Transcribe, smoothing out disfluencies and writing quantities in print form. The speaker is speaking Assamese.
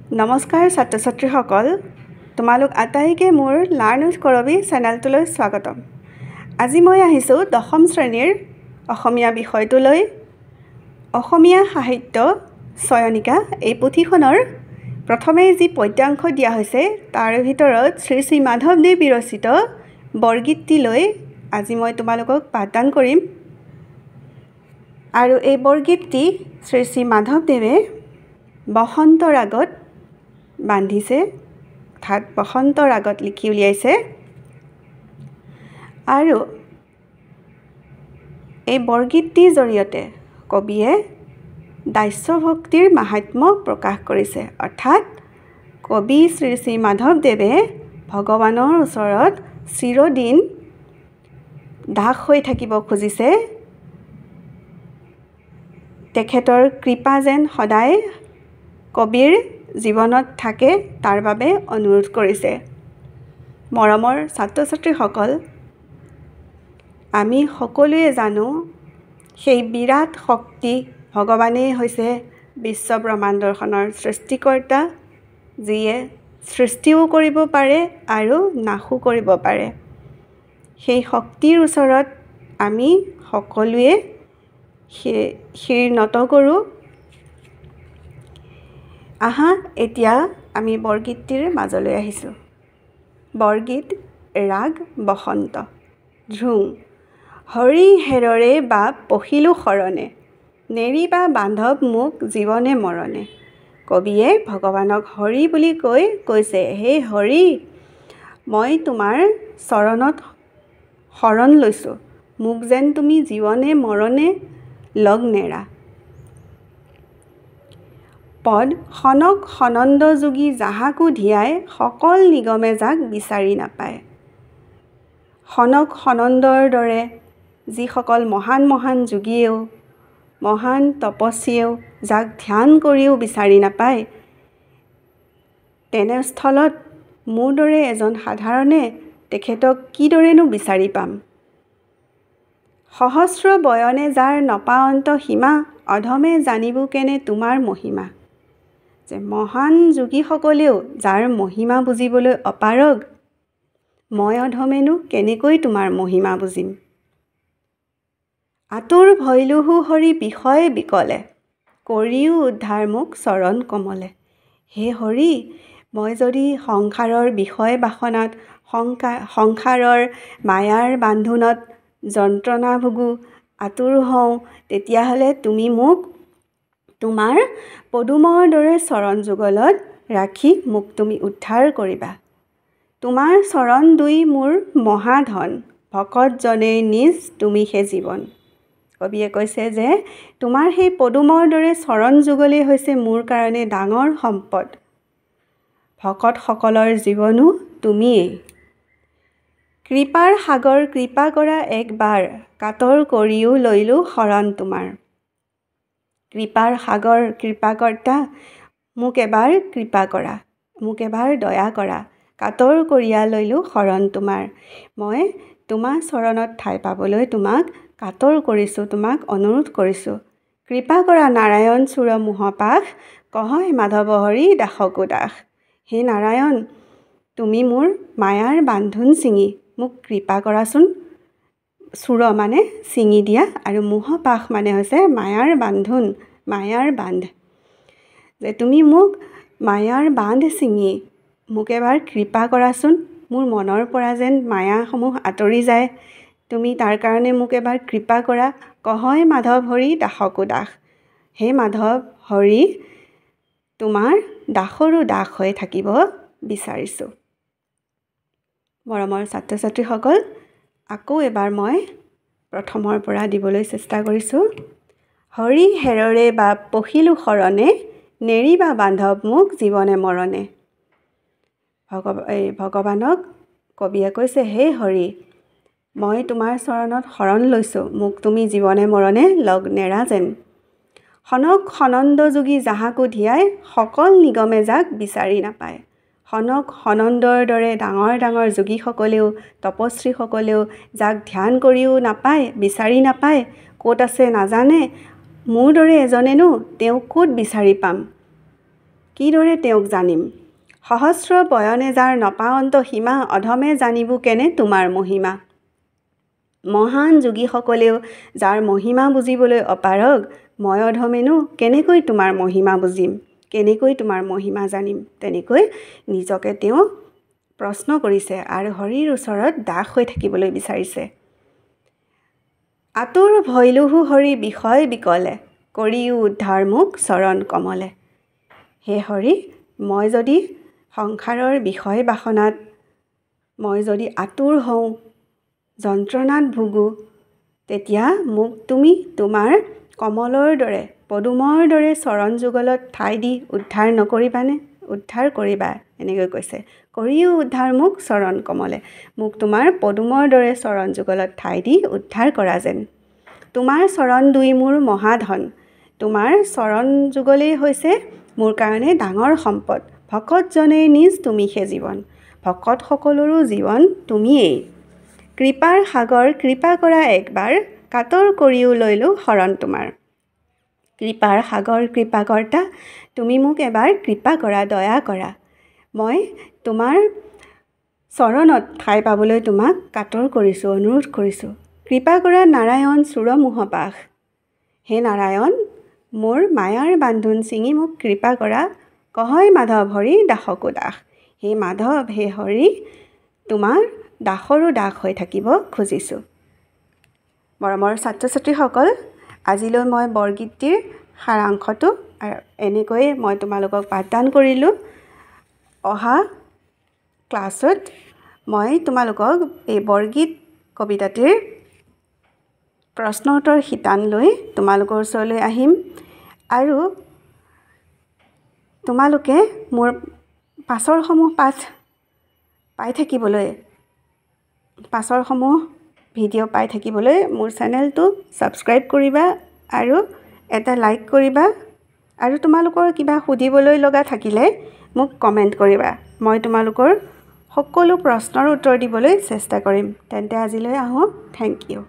নমস্কাৰ ছাত্ৰ ছাত্ৰীসকল, তোমালোক আটাইকে মোৰ লাৰ্ণ উইথ কৰবী চেনেলটোলৈ স্বাগতম। আজি মই আহিছোঁ 10ম শ্ৰেণীৰ অসমীয়া বিষয়টোলৈ। অসমীয়া সাহিত্য চয়নিকা এই পুথিখনৰ প্ৰথমেই যি পদ্যাংশ দিয়া হৈছে তাৰ ভিতৰত শ্ৰী শ্ৰী মাধৱদেৱ বিৰচিত বৰগীতটিলৈ আজি মই তোমালোকক পাঠদান কৰিম। আৰু এই বৰগীতটি শ্ৰী শ্ৰী মাধৱদেৱে বসন্ত ৰাগত বান্ধিছে, অৰ্থাৎ বসন্ত ৰাগত লিখি উলিয়াইছে। আৰু এই বৰগীতটিৰ জৰিয়তে কবিয়ে দাস্য ভক্তিৰ মাহাত্ম্য প্ৰকাশ কৰিছে, অৰ্থাৎ কবি শ্ৰী শ্ৰী মাধৱদেৱে ভগৱানৰ ওচৰত চিৰদিন দাস হৈ থাকিব খুজিছে। তেখেতৰ কৃপা যেন সদায় কবিৰ জীৱনত থাকে তাৰ বাবে অনুৰোধ কৰিছে। মৰমৰ ছাত্ৰ ছাত্ৰীসকল, আমি সকলোৱে জানো সেই বিৰাট শক্তি ভগৱানেই হৈছে বিশ্ব ব্ৰহ্মাণ্ডখনৰ সৃষ্টিকৰ্তা, যিয়ে সৃষ্টিও কৰিব পাৰে আৰু নাশো কৰিব পাৰে। সেই শক্তিৰ ওচৰত আমি সকলোৱে শিৰ নত কৰোঁ। আহা এতিয়া আমি বৰগীতটিৰ মাজলৈ আহিছোঁ। বৰগীত ৰাগ বসন্ত। ধ্ৰুং হৰি হেৰৰে বা পখিলো শৰণে, নেৰিবা বান্ধৱ মোক জীৱনে মৰণে। কবিয়ে ভগৱানক হৰি বুলি কৈছে, হে হৰি, মই তোমাৰ চৰণত শৰণ লৈছোঁ, মোক যেন তুমি জীৱনে মৰণে লগ নেৰা। পদ সনক সনন্দ যোগী যাহাকো ধিয়াই, সকল নিগমে যাক বিচাৰি নাপায়। সনক সনন্দৰ দৰে যিসকল মহান মহান যোগীয়েও মহান তপস্বীয়েও যাক ধ্যান কৰিও বিচাৰি নাপায়, তেনেস্থলত মোৰ দৰে এজন সাধাৰণে তেখেতক কিদৰেনো বিচাৰি পাম। সহস্ৰ বয়নে যাৰ নপাৱন্ত সীমা, অধমে জানিব কেনে তোমাৰ মহিমা। যে মহান যোগীসকলেও যাৰ মহিমা বুজিবলৈ অপাৰগ, মই অধমেনো কেনেকৈ তোমাৰ মহিমা বুজিম। আতুৰ ভৈলুহু হৰি বিষয়ে বিকলে, কৰিও উদ্ধাৰ মোক চৰণ কমলে। হে হৰি, মই যদি সংসাৰৰ বিষয় বাসনাত, সংসাৰৰ মায়াৰ বান্ধোনত যন্ত্ৰণা ভোগো, আতুৰ হওঁ, তেতিয়াহ'লে তুমি মোক তোমাৰ পদুমৰ দৰে চৰণ যুগলত ৰাখি মোক তুমি উদ্ধাৰ কৰিবা। তোমাৰ চৰণ দুই মোৰ মহাধন, ভকত জনে নিজ তুমি হে জীৱন। কবিয়ে কৈছে যে তোমাৰ সেই পদুমৰ দৰে চৰণ যুগলেই হৈছে মোৰ কাৰণে ডাঙৰ সম্পদ। ভকতসকলৰ জীৱনো তুমিয়েই। কৃপাৰ সাগৰ কৃপা কৰা একবাৰ, কাতৰ কৰিও লৈলো শৰণ তোমাৰ। কৃপাৰ সাগৰ কৃপাকৰ্তা, মোক এবাৰ কৃপা কৰা, মোক এবাৰ দয়া কৰা, কাতৰ কৰিয়া লৈলো শৰণ তোমাৰ। মই তোমাৰ চৰণত ঠাই পাবলৈ তোমাক কাতৰ কৰিছোঁ, তোমাক অনুৰোধ কৰিছোঁ। কৃপা কৰা নাৰায়ণ চূড় মোহপাশ, কহয় মাধৱ হৰি দাসকো দাস। হে নাৰায়ণ, তুমি মোৰ মায়াৰ বান্ধোন ছিঙি মোক কৃপা কৰাচোন। চূড় মানে ছিঙি দিয়া, আৰু মোহপাশ মানে হৈছে মায়াৰ বান্ধোন, মায়াৰ বান্ধ। যে তুমি মোক মায়াৰ বান্ধ ছিঙি মোক এবাৰ কৃপা কৰাচোন। মোৰ মনৰ পৰা যেন মায়াসমূহ আঁতৰি যায়, তুমি তাৰ কাৰণে মোক এবাৰ কৃপা কৰা। কহয় মাধৱ হৰি দাসকো দাস। হে মাধৱ হৰি, তোমাৰ দাসৰো দাস হৈ থাকিব বিচাৰিছোঁ। মৰমৰ ছাত্ৰ ছাত্ৰীসকল, আকৌ এবাৰ মই প্ৰথমৰ পৰা দিবলৈ চেষ্টা কৰিছোঁ। হৰি হেৰৰে বা পখিলো শৰণে, নেৰিবা বান্ধৱ মোক জীৱনে মৰণে। ভগৱানক কবিয়ে কৈছে, হে হৰি, মই তোমাৰ চৰণত শৰণ লৈছোঁ, মোক তুমি জীৱনে মৰণে লগ নেৰা যেন। সনক সনন্দ যোগী যাহাকো ধিয়াই, সকল নিগমে যাক বিচাৰি নাপায়। সনক সনন্দৰ দৰে ডাঙৰ ডাঙৰ যোগীসকলেও তপস্বীসকলেও যাক ধ্যান কৰিও নাপায়, বিচাৰি নাপায়, ক'ত আছে নাজানে, মোৰ দৰে এজনেনো তেওঁক ক'ত বিচাৰি পাম। কিদৰে তেওঁক জানিম সহস্ৰ বয়নে যাৰ নপাৱন্ত সীমা অধমে জানিব কেনে তোমাৰ মহিমা মহান যোগীসকলেও যাৰ মহিমা বুজিবলৈ অপাৰগ মই অধমেনো কেনেকৈ তোমাৰ মহিমা বুজিম কেনেকৈ তোমাৰ মহিমা জানিম তেনেকৈ নিজকে তেওঁ প্ৰশ্ন কৰিছে আৰু হৰিৰ ওচৰত দাস হৈ থাকিবলৈ বিচাৰিছে আতুৰ ভৈলুহু হৰি বিষয় বিকলে কৰিও উদ্ধাৰ মোক চৰণ কমলে হে হৰি মই যদি সংসাৰৰ বিষয় বাসনাত মই যদি আতুৰ হওঁ যন্ত্ৰণাত ভুগো তেতিয়া মোক তুমি তোমাৰ কমলৰ দৰে পদুমৰ দৰে চৰণ যুগলত ঠাই দি উদ্ধাৰ নকৰিবানে উদ্ধাৰ কৰিবা এনেকৈ কৈছে কৰিও উদ্ধাৰ মোক চৰণ কমলে মোক তোমাৰ পদুমৰ দৰে চৰণ যুগলত ঠাই দি উদ্ধাৰ কৰা যেন তোমাৰ চৰণ দুই মোৰ মহাধন তোমাৰ চৰণ যুগলেই হৈছে মোৰ কাৰণে ডাঙৰ সম্পদ ভকতজনে নিজ তুমিহে জীৱন ভকত সকলোৰো জীৱন তুমিয়েই কৃপাৰ সাগৰ কৃপা কৰা একবাৰ কাতৰ কৰিও লৈলো শৰণ তোমাৰ কৃপাৰ সাগৰ কৃপাকৰ্তা তুমি মোক এবাৰ কৃপা কৰা দয়া কৰা মই তোমাৰ চৰণত ঠাই পাবলৈ তোমাক কাতৰ কৰিছোঁ অনুৰোধ কৰিছোঁ কৃপা কৰা নাৰায়ণ চুৰমোহপাশ হে নাৰায়ণ মোৰ মায়াৰ বান্ধোন ছিঙি মোক কৃপা কৰা কহয় মাধৱ হৰি দাসকো দাস হে মাধৱ হে হৰি তোমাৰ দাসৰো দাস হৈ থাকিব খুজিছোঁ মৰমৰ ছাত্ৰ ছাত্ৰীসকল আজিলৈ মই বৰগীতটিৰ সাৰাংশটো এনেকৈয়ে মই তোমালোকক পাঠদান কৰিলোঁ অহা ক্লাছত মই তোমালোকক এই বৰগীত কবিতাটিৰ প্ৰশ্ন উত্তৰ শিতান লৈ তোমালোকৰ ওচৰলৈ আহিম আৰু তোমালোকে মোৰ পাছৰসমূহ পাঠ পাই থাকিবলৈ পাছৰসমূহ ভিডিঅ' পাই থাকিবলৈ মোৰ চেনেলটো ছাবস্ক্ৰাইব কৰিবা আৰু এটা লাইক কৰিবা আৰু তোমালোকৰ কিবা সুধিবলৈ লগা থাকিলে মোক কমেণ্ট কৰিবা মই তোমালোকৰ সকলো প্ৰশ্নৰ উত্তৰ দিবলৈ চেষ্টা কৰিম তেন্তে আজিলৈ আহোঁ থেংক ইউ